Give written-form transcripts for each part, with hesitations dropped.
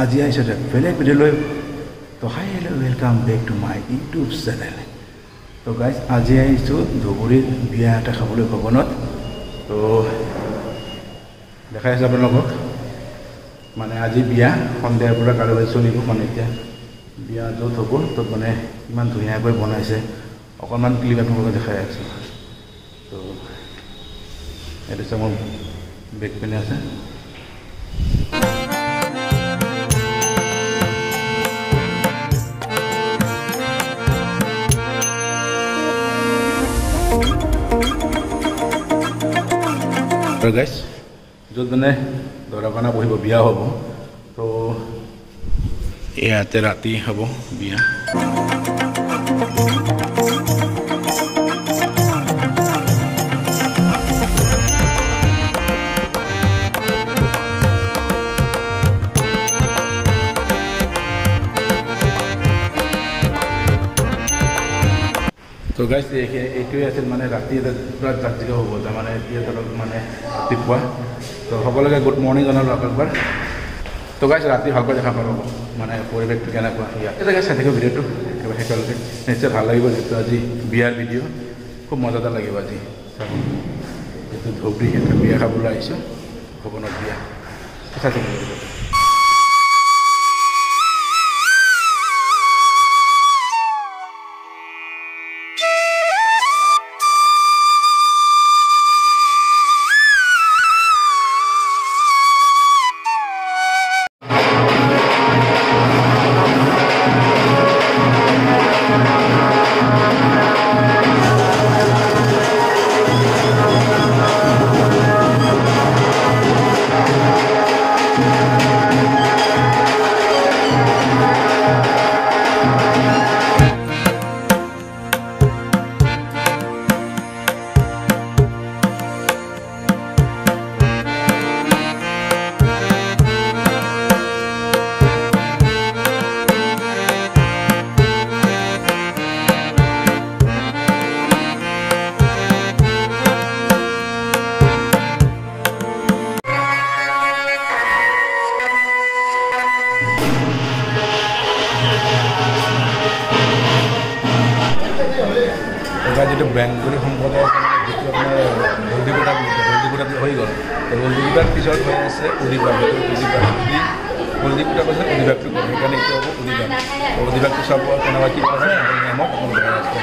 আজি আহিছোঁ বেলেগ ভিডিঅ' লৈ তো hi hello' welcome back to my YouTube channel. তো গাইজ আজি আহিছোঁ ধুবুৰীত বিয়া এটা খাবলৈ ভৱনত। তো দেখাই আছোঁ আপোনালোকক, মানে আজি বিয়া সন্ধিয়াৰ পৰা কাৰোবাৰ চলিব, মানে এতিয়া বিয়া য'ত হ'ব ত'ত মানে ইমান ধুনীয়াকৈ বনাইছে, অকণমান ক্লিপ আপোনালোকক দেখাই আছোঁ। তো এইটো চাই মোৰ বেগ পিনে আছে। গাইজ য'ত মানে দৰা কইনা বহিব, বিয়া হ'ব। তো ইয়াতে ৰাতি হ'ব বিয়া। তো গাইজ এইটোৱে আছিল মানে ৰাতি এটা পূৰা জাকজিকা হ'ব, তাৰমানে এতিয়া ধৰক মানে ৰাতিপুৱা। তো সকলোকে গুড মৰ্ণিং জনালোঁ একবাৰ। তো গাইজ ৰাতি ভালকৈ দেখা পাব, মানে পৰিৱেশটো কেনেকুৱা ইয়াতে গাইজ চাই থাকিব ভিডিঅ'টো একেবাৰে শেষলৈকে, নিশ্চয় ভাল লাগিব। যিটো আজি বিয়াৰ ভিডিঅ' খুব মজাদাৰ লাগিব আজি। যিটো ধুবুৰী এটা বিয়া খাবলৈ আহিছোঁ, ভৱনত বিয়া, চাই থাকিব ভিডিঅ'টো। যিটো বেংগলী সম্প্ৰদায়ৰ যিটো আপোনাৰ হলদিগুটা হৈ গ'ল, হলদিগুটাৰ পিছত হৈ আছে অধিবাস। হলদিগুটা কৈছে অধিবাসটো কৰে, সেইকাৰণে এইটো হ'ব অধিবাস। অধিবাসটো চাব কেনেকুৱা কি কৰে নিয়মত আপোনালোকে দেখাই আছে।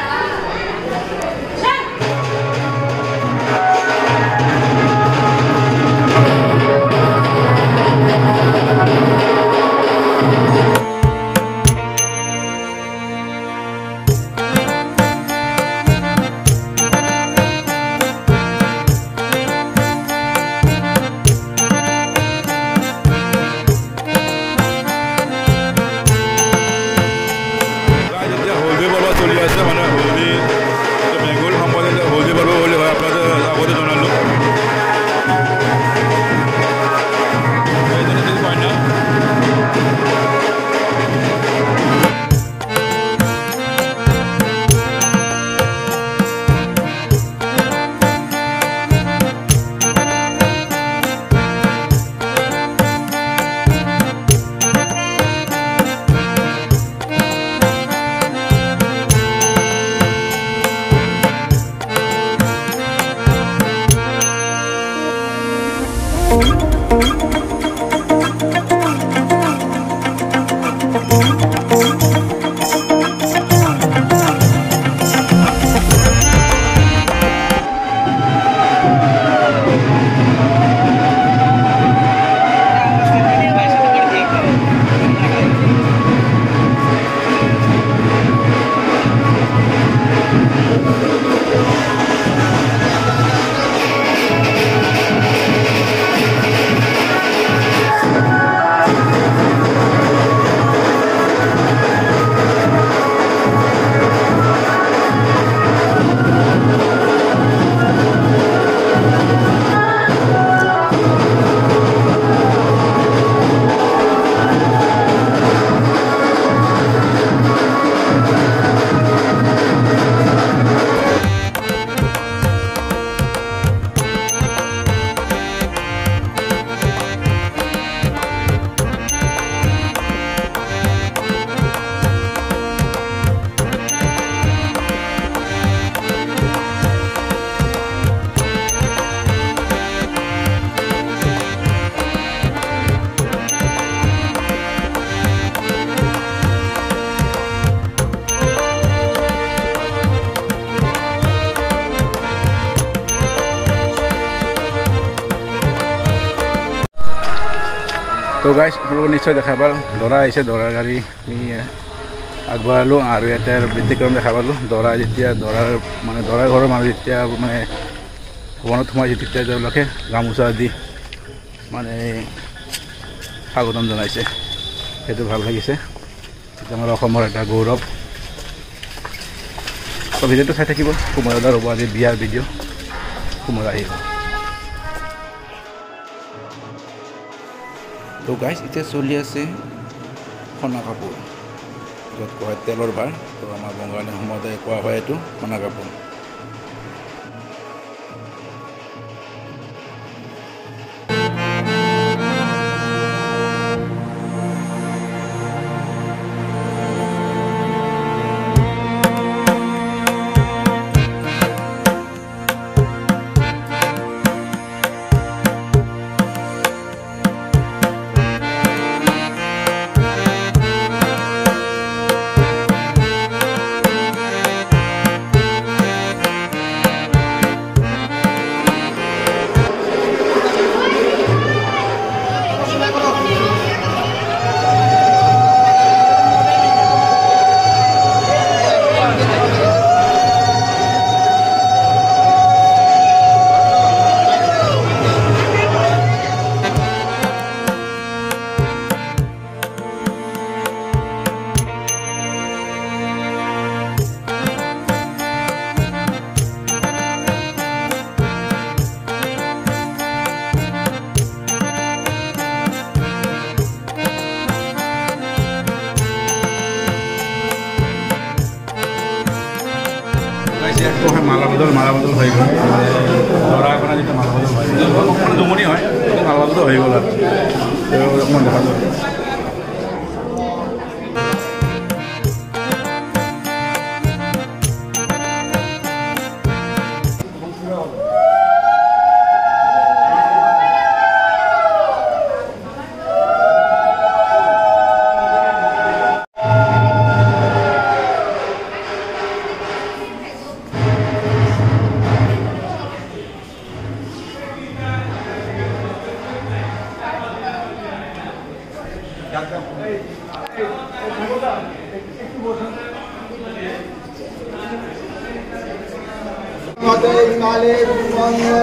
তো গাইজ আপোনালোকে নিশ্চয় দেখা পাল দৰা আহিছে দৰাৰ গাড়ী আগবঢ়ালোঁ আৰু ইয়াতে ব্যতিক্ৰম দেখা পালোঁ দৰা যেতিয়া দৰাৰ ঘৰৰ মানুহ যেতিয়া মানে ভৱনত সোমাইছে তেতিয়া তেওঁলোকে গামোচা দি মানে স্বাগতম জনাইছে সেইটো ভাল লাগিছে সেইটো আমাৰ অসমৰ এটা গৌৰৱ তো ভিডিঅ'টো চাই থাকিব কুমাৰদাৰ হ'ব আজি বিয়াৰ ভিডিঅ' কুমাৰ আহিব তো গাইজ এতিয়া চলি আছে সোণা কাপোৰ য'ত কোৱা হয় তেলৰ ভাৰ তো আমাৰ বঙালী সম্প্ৰদায়ে কোৱা হয় এইটো সোণা কাপোৰ মালা বদল হৈ গ'ল দৰা আপোনাৰ যেতিয়া মালা বদল হয় অকণমান জমনি হয় মালা বদল হৈ গ'ল আৰু অকণমান দেখা যায় काले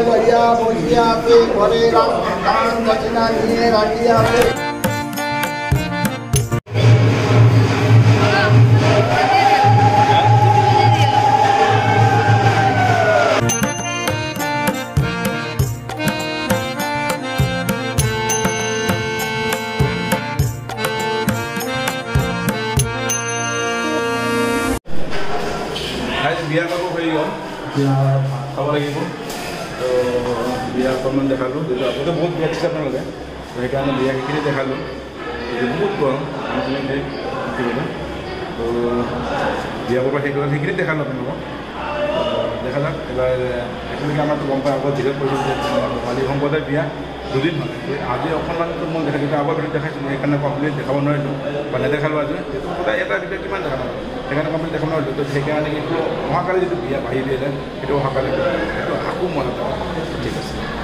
बढ़िया बोलिया पे घरे दान दक्षिणा निये राटिया पे বিয়া কাপোৰ হৈ গ'ল খাব লাগিব তো বিয়া অকণমান দেখালোঁ যিটো আপোনালোকে বহুত বিয়া দিছে আপোনালোকে সেইকাৰণে বিয়া সেইখিনি দেখালোঁ বহুত গৰম সেইখিনি তো বিয়াবোৰ পৰা সেইখিনি দেখালোঁ আপোনালোকক দেখা যাওক এবাৰ একেলগে আমাৰতো গম পাই আগত ভিডিঅ'ত কৰিছোঁ যে বঙালী সম্প্ৰদায়ৰ বিয়া দুদিন হয় আজি অকণমানটো মই দেখাইছোঁ আগৰ ভিডিঅ'ত দেখাইছিলোঁ সেইকাৰণে কমপ্লিট দেখাব নোৱাৰিলোঁ বা নেদেখালোঁ আজি সেইটো সদায় এটা ভিডিঅ' কিমান দেখালোঁ সেইকাৰণে কমপ্লিট দেখাব নোৱাৰিলোঁ তো সেইকাৰণে কিন্তু অহাকালি যিটো বিয়া বাঢ়ি দিয়ে যায় সেইটো অহাকালি সেইটো আকৌ মনত ঠিক আছে